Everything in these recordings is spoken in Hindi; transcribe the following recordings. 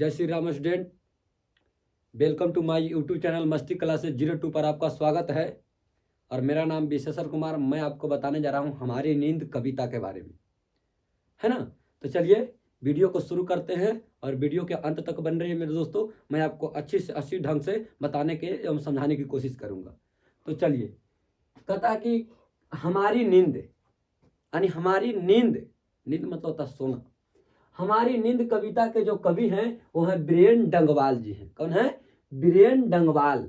जय Shri Ram student, welcome to my YouTube channel Masti classes 02 पर आपका स्वागत है। और मेरा नाम विशेषर कुमार। मैं आपको बताने जा रहा हूँ हमारी नींद कविता के बारे में, है ना। तो चलिए वीडियो को शुरू करते हैं और वीडियो के अंत तक बन रही है मेरे दोस्तों। मैं आपको अच्छी से अच्छी ढंग से बताने के एवं समझाने की कोशिश करूँगा। तो चलिए, कहता कि हमारी नींद यानी हमारी नींद मतलब होता सोना। हमारी नींद कविता के जो कवि हैं वो है बीरेन डंगवाल जी हैं। कौन है? बीरेन डंगवाल।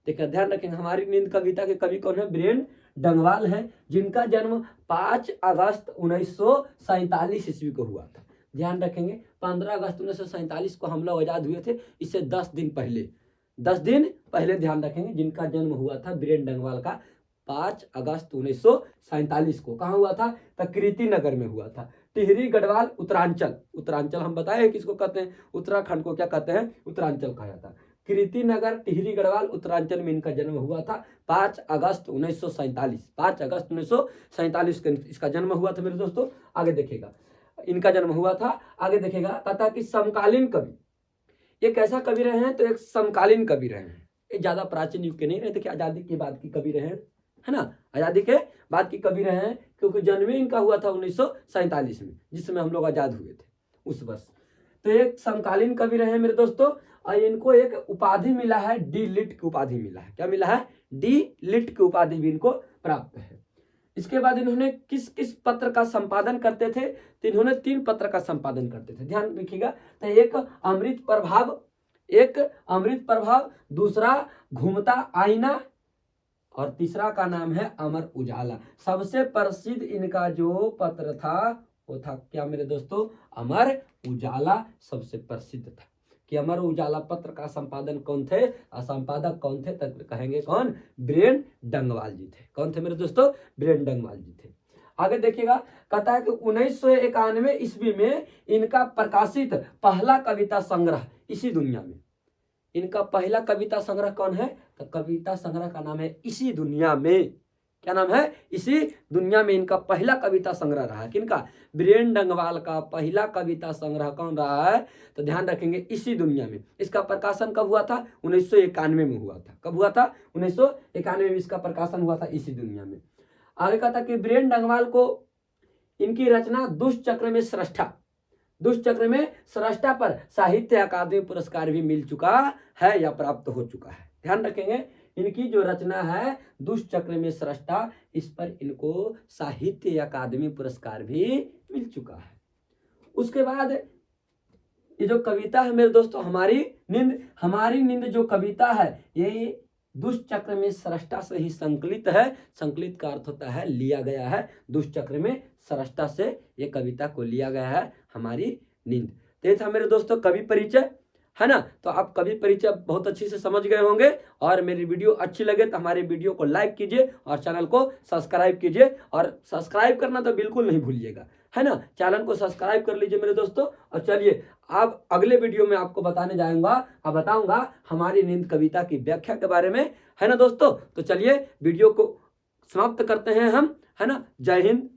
देखिए ध्यान रखेंगे, हमारी नींद कविता के कवि कौन है? बीरेन डंगवाल है, जिनका जन्म 5 अगस्त 1947 ईस्वी को हुआ था। ध्यान रखेंगे 15 अगस्त 1947 को हम लोग आजाद हुए थे। इससे 10 दिन पहले ध्यान रखेंगे जिनका जन्म हुआ था बीरेन डंगवाल का 5 अगस्त 1947 को। कहाँ हुआ था? तकृति नगर में हुआ था। टिहरी गढ़वाल उत्तरांचल हम बताए किसको कहते हैं? उत्तराखंड को क्या कहते हैं? उत्तरांचल कहा जाता है। कीर्ति नगर टिहरी गढ़वाल उत्तरांचल में इनका जन्म हुआ था 5 अगस्त 1947। 5 अगस्त 1947 को इसका जन्म हुआ था मेरे दोस्तों। आगे देखिएगा, इनका जन्म हुआ था। आगे देखिएगा, कहता कि समकालीन कवि। ये कैसा कवि रहे हैं? तो एक समकालीन कवि रहे हैं। ये ज्यादा प्राचीन युग के नहीं रहे थे कि आजादी के बाद की कवि रहे हैं, है ना। आजादी के बाद की कवि रहे हैं क्योंकि जन्म इनका हुआ था 1947 में, जिसमें हम लोग आजाद हुए थे उस वर्ष। तो एक समकालीन कवि रहे हैं मेरे दोस्तों। और इनको एक उपाधि मिला है, डी लिट की उपाधि मिला है। क्या मिला है? डी लिट की उपाधि भी इनको प्राप्त है। इसके बाद इन्होंने किस किस पत्र का संपादन करते थे? तो इन्होंने 3 पत्र का संपादन करते थे। ध्यान रखिएगा, तो एक अमृत प्रभाव, दूसरा घूमता आईना और तीसरा का नाम है अमर उजाला। सबसे प्रसिद्ध इनका जो पत्र था वो था क्या मेरे दोस्तों? अमर उजाला सबसे प्रसिद्ध था। कि अमर उजाला पत्र का संपादन कौन थे और संपादक कौन थे? तब कहेंगे कौन? बीरेन डंगवाल जी थे। कौन थे मेरे दोस्तों? बीरेन डंगवाल जी थे। आगे देखिएगा, कहता है कि 1991 ईस्वी में इनका प्रकाशित पहला कविता संग्रह इसी दुनिया में। इनका पहला कविता संग्रह कौन है? तो कविता संग्रह का नाम है इसी दुनिया में। क्या नाम है? इसी दुनिया में इनका पहला कविता संग्रह रहा है। किनका? बीरेन डंगवाल का पहला कविता संग्रह कौन रहा है? तो ध्यान रखेंगे इसी दुनिया में। इसका प्रकाशन कब हुआ था? 1991 में हुआ था। कब हुआ था? 1991 में इसका प्रकाशन हुआ था इसी दुनिया में। आगे कहता कि बीरेन डंगवाल को इनकी रचना दुष्चक्र में श्रेष्ठा पर साहित्य अकादमी पुरस्कार भी मिल चुका है या प्राप्त हो चुका है। ध्यान रखेंगे, इनकी जो रचना है दुष्चक्र में श्रेष्ठा, इस पर इनको साहित्य अकादमी पुरस्कार भी मिल चुका है। उसके बाद ये जो कविता है मेरे दोस्तों, हमारी नींद जो कविता है ये दुष्चक्र में श्रेष्ठा से ही संकलित है। संकलित का अर्थ होता है लिया गया है। दुष्चक्र में श्रेष्ठा से ये कविता को लिया गया है, हमारी नींद। तो ये था मेरे दोस्तों कवि परिचय, है ना। तो आप कवि परिचय बहुत अच्छी से समझ गए होंगे। और मेरी वीडियो अच्छी लगे तो हमारे वीडियो को लाइक कीजिए और चैनल को सब्सक्राइब कीजिए। और सब्सक्राइब करना तो बिल्कुल नहीं भूलिएगा, है ना। चैनल को सब्सक्राइब कर लीजिए मेरे दोस्तों। और चलिए अब अगले वीडियो में आपको बताऊंगा हमारी नींद कविता की व्याख्या के बारे में, है ना दोस्तों। तो चलिए वीडियो को समाप्त करते हैं हम, है ना। जय हिंद,